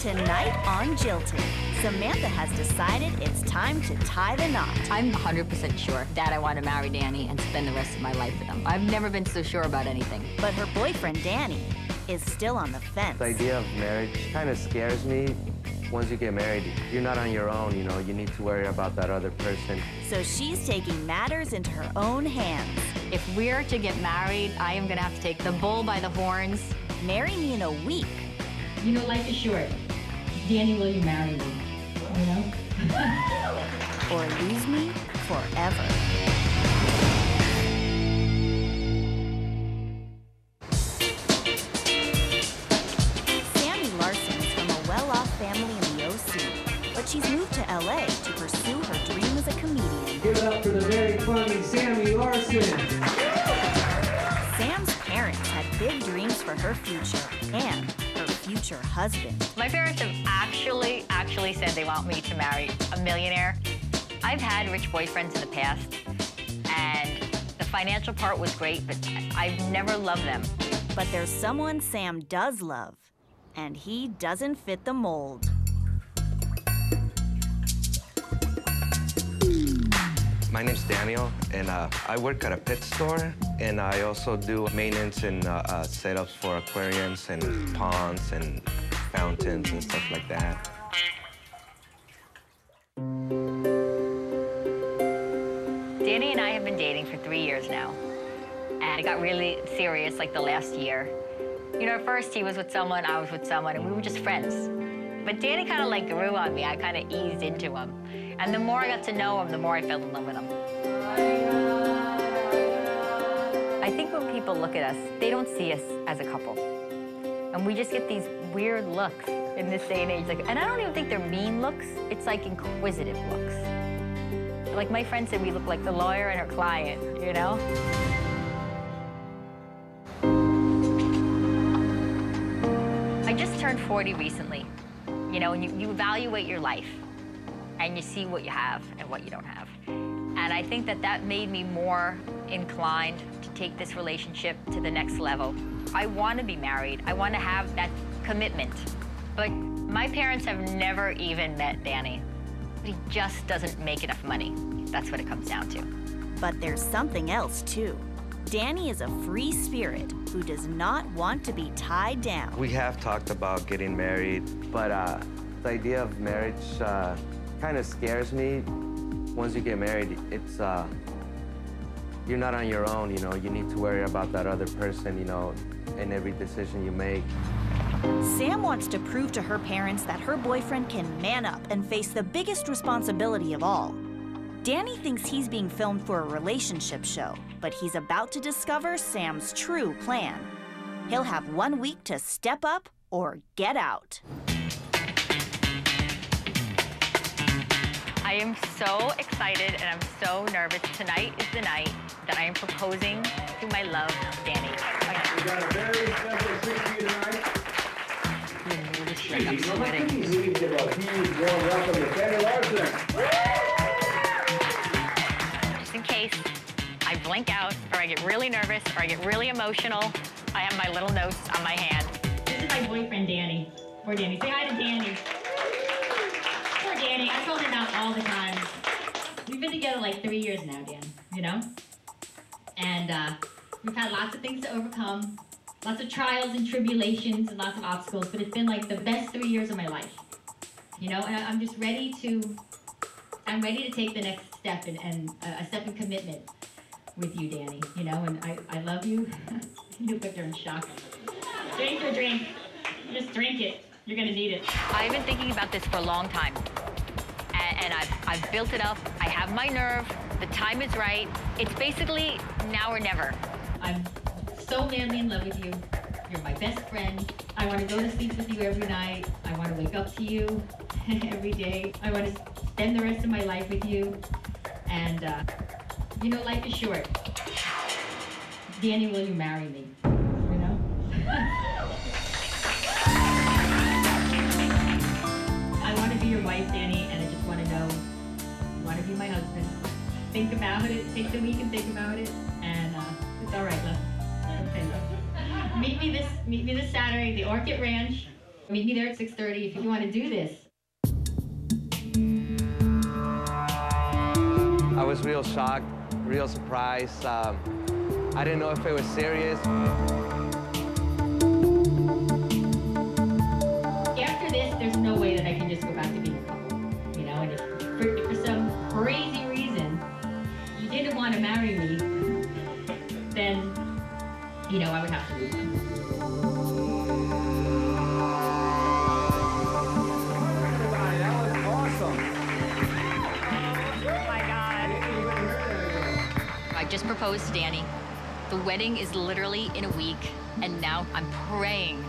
Tonight on Jilted, Samantha has decided it's time to tie the knot. I'm 100% sure that I want to marry Danny and spend the rest of my life with him. I've never been so sure about anything. But her boyfriend, Danny, is still on the fence. The idea of marriage kind of scares me. Once you get married, you're not on your own, you know, you need to worry about that other person. So she's taking matters into her own hands. If we're to get married, I am going to have to take the bull by the horns. Marry me in a week. You know, life is short. Danny, will you marry me? You know? Or lose me forever. Larsen is from a well-off family in the OC, but she's moved to LA to pursue her dream as a comedian. Give it up for the very funny Sammy Larsen. Sam's parents had big dreams for her future and her future husband. My parents have actually said they want me to marry a millionaire. I've had rich boyfriends in the past, and the financial part was great, but I've never loved them. But there's someone Sam does love, and he doesn't fit the mold. My name's Daniel, and I work at a pet store, and I also do maintenance and setups for aquariums and ponds and fountains and stuff like that. Danny and I have been dating for 3 years now, and it got really serious like the last year. You know, at first he was with someone, I was with someone, and we were just friends. But Danny kind of like grew on me. I kind of eased into him. And the more I got to know him, the more I fell in love with him. I think when people look at us, they don't see us as a couple. And we just get these weird looks in this day and age. And I don't even think they're mean looks. It's like inquisitive looks. Like my friend said, we look like the lawyer and her client, you know? I just turned 40 recently, you know, and you evaluate your life, and you see what you have and what you don't have. And I think that that made me more inclined to take this relationship to the next level. I want to be married. I want to have that commitment. But my parents have never even met Danny. He just doesn't make enough money. That's what it comes down to. But there's something else, too. Danny is a free spirit who does not want to be tied down. We have talked about getting married, but the idea of marriage kind of scares me. Once you get married, it's you're not on your own, you know. You need to worry about that other person, you know, in every decision you make. Sam wants to prove to her parents that her boyfriend can man up and face the biggest responsibility of all. Danny thinks he's being filmed for a relationship show, but he's about to discover Sam's true plan. He'll have 1 week to step up or get out. I am so excited and I'm so nervous. Tonight is the night that I am proposing to my love, Danny. We got a very special treat for you tonight. I'm sweating. We give a huge warm welcome to Danny Larsen. Just in case I blink out, or I get really nervous, or I get really emotional, I have my little notes on my hand. This is my boyfriend, Danny. Poor Danny. Say hi to Danny. Poor Danny. I told her that all the time. We've been together like 3 years now, Dan, you know? And we've had lots of things to overcome, lots of trials and tribulations and lots of obstacles, but it's been like the best 3 years of my life. You know, and I'm just ready to take the next step and a step in commitment with you, Danny, you know, and I love you. You put her in shock. Drink or drink. Just drink it. You're gonna need it. I've been thinking about this for a long time, and I've built it up. I have my nerve. The time is right. It's basically now or never. I'm so madly in love with you. You're my best friend. I want to go to sleep with you every night. I want to wake up to you every day. I want to spend the rest of my life with you. And, you know, life is short. Danny, will you marry me? You know? I want to be your wife, Danny, and I just want to know, you want to be my husband. Think about it. Take the week and think about it. And it's all right, love. Okay, love. Meet me this Saturday at the Orchid Ranch. Meet me there at 6:30 if you want to do this. I was real shocked, real surprised. I didn't know if it was serious. After this, there's no way that I can just go back to being a couple. You know, and if for some crazy reason you didn't want to marry me, then, you know, I would have to move on. I just proposed to Danny. The wedding is literally in a week, and now I'm praying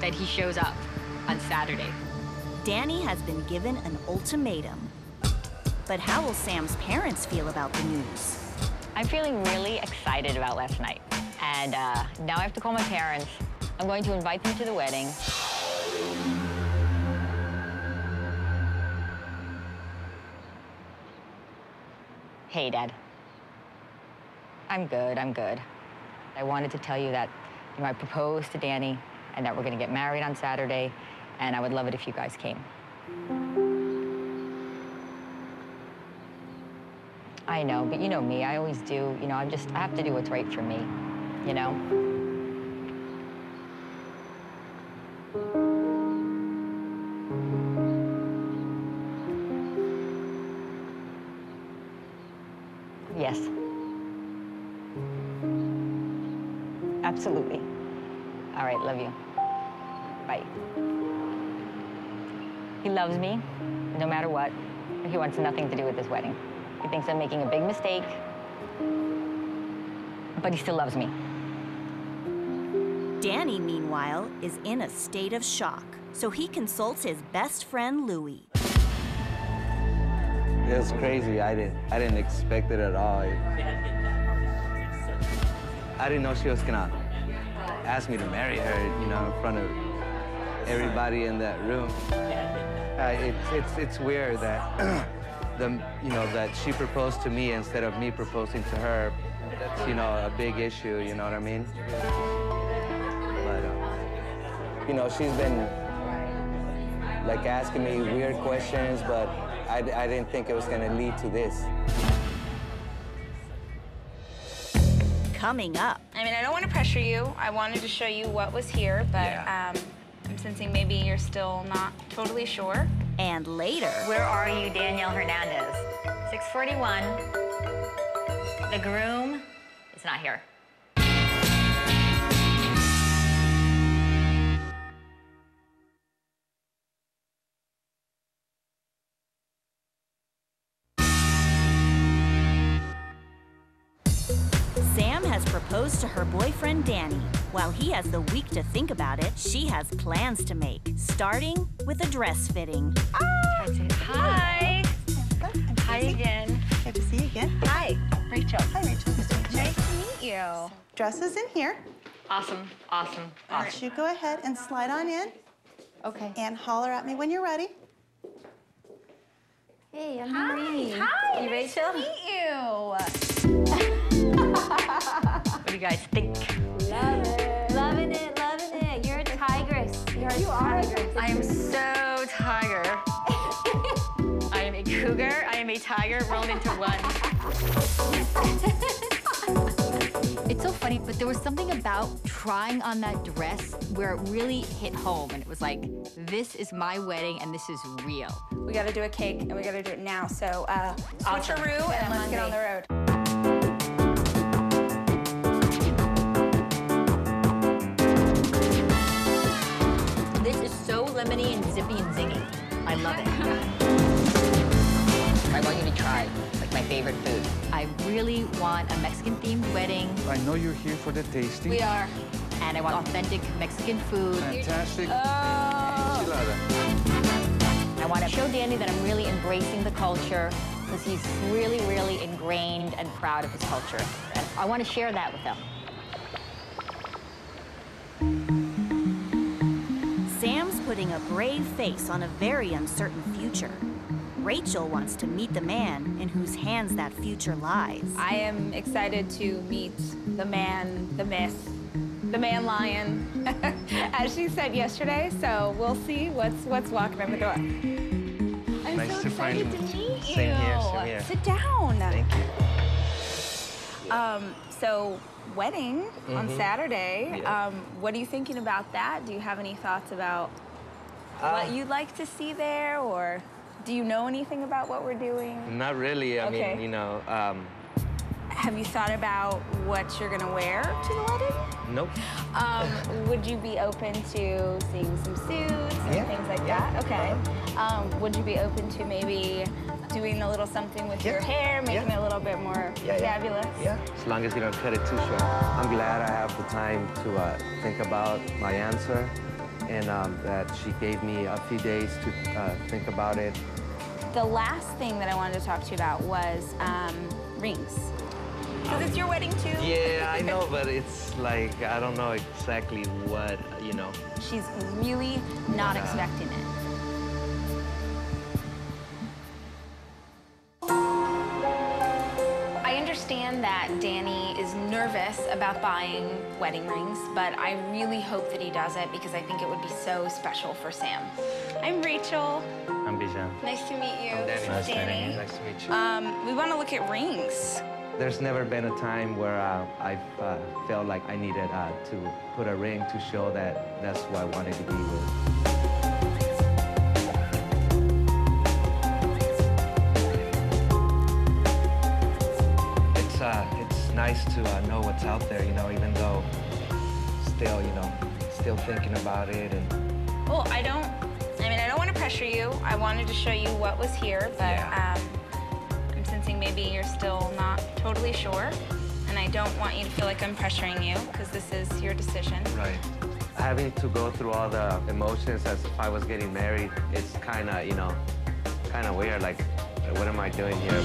that he shows up on Saturday. Danny has been given an ultimatum. But how will Sam's parents feel about the news? I'm feeling really excited about last night. And now I have to call my parents. I'm going to invite them to the wedding. Hey, Dad. I'm good, I'm good. I wanted to tell you that, you know, I proposed to Danny and that we're gonna get married on Saturday, and I would love it if you guys came. I know, but you know me, I always do. You know, I have to do what's right for me, you know? Yes. Absolutely. All right, love you. Bye. He loves me, no matter what. He wants nothing to do with this wedding. He thinks I'm making a big mistake, but he still loves me. Danny, meanwhile, is in a state of shock, so he consults his best friend, Louie. It was crazy. I didn't expect it at all. I didn't know she was gonna ask me to marry her, you know, in front of everybody in that room. It's weird that that she proposed to me instead of me proposing to her. That's, you know, a big issue. You know what I mean? But you know, she's been like asking me weird questions, but I didn't think it was gonna lead to this. Coming up. I mean, I don't want to pressure you. I wanted to show you what was here, but I'm sensing maybe you're still not totally sure. And later. Where are you, Danielle Hernandez? 6:41. The groom is not here. Sam has proposed to her boyfriend, Danny. While he has the week to think about it, she has plans to make, starting with a dress fitting. Hi. Hi again. Good to see you again. Hi, Rachel. Hi, Rachel. Nice to meet you. Dress is in here. Awesome, awesome, All right, you go ahead and slide on in. Okay. And holler at me when you're ready. Hey, I'm Marie. Hi, You, nice Rachel? to meet you. What do you guys think? Love it. Loving it, loving it. You're a tigress. You are. I am so tiger. I am a cougar. I am a tiger rolled into one. It's so funny, but there was something about trying on that dress where it really hit home, and it was like, this is my wedding, and this is real. We got to do a cake, and we got to do it now. So switcheroo, and let's get on the road. This is so lemony and zippy and zingy. I love it. I want you to try, like, my favorite food. I really want a Mexican-themed wedding. I know you're here for the tasting. We are. And I want authentic Mexican food. Fantastic. Enchilada. I want to show Danny that I'm really embracing the culture, because he's really, really ingrained and proud of his culture. And I want to share that with him. Sam's putting a brave face on a very uncertain future. Rachel wants to meet the man in whose hands that future lies. I am excited to meet the man, the myth, the man lion, as she said yesterday. So we'll see what's walking in the door. I'm Nice so to excited find to you. meet you. Same here, same here. Sit down. Thank you. So wedding on Saturday. Yeah. What are you thinking about that? Do you have any thoughts about what you'd like to see there, or do you know anything about what we're doing? Not really. I mean, you know. Have you thought about what you're gonna wear to the wedding? Nope. Would you be open to seeing some suits and things like that? Okay. Would you be open to maybe doing a little something with your hair, making it a little bit more fabulous? Yeah. As long as you don't cut it too short. I'm glad I have the time to think about my answer, and that she gave me a few days to think about it. The last thing that I wanted to talk to you about was rings. Because it's your wedding, too. Yeah, I know, but it's like, I don't know exactly what, you know. She's really not expecting it. I understand that Danny is nervous about buying wedding rings, but I really hope that he does it because I think it would be so special for Sam. I'm Rachel. I'm Bijan. Nice to meet you. I'm Danny. Nice Danny. Nice to meet you. We want to look at rings. There's never been a time where I've felt like I needed to put a ring to show that that's who I wanted to be with. It's nice to know what's out there, you know, even though still, you know, still thinking about it. And well, I don't want to pressure you. I wanted to show you what was here, but I'm sensing maybe you're still not totally sure, and I don't want you to feel like I'm pressuring you because this is your decision. Right. Having to go through all the emotions as if I was getting married, it's kind of, you know, kind of weird. Like, what am I doing here?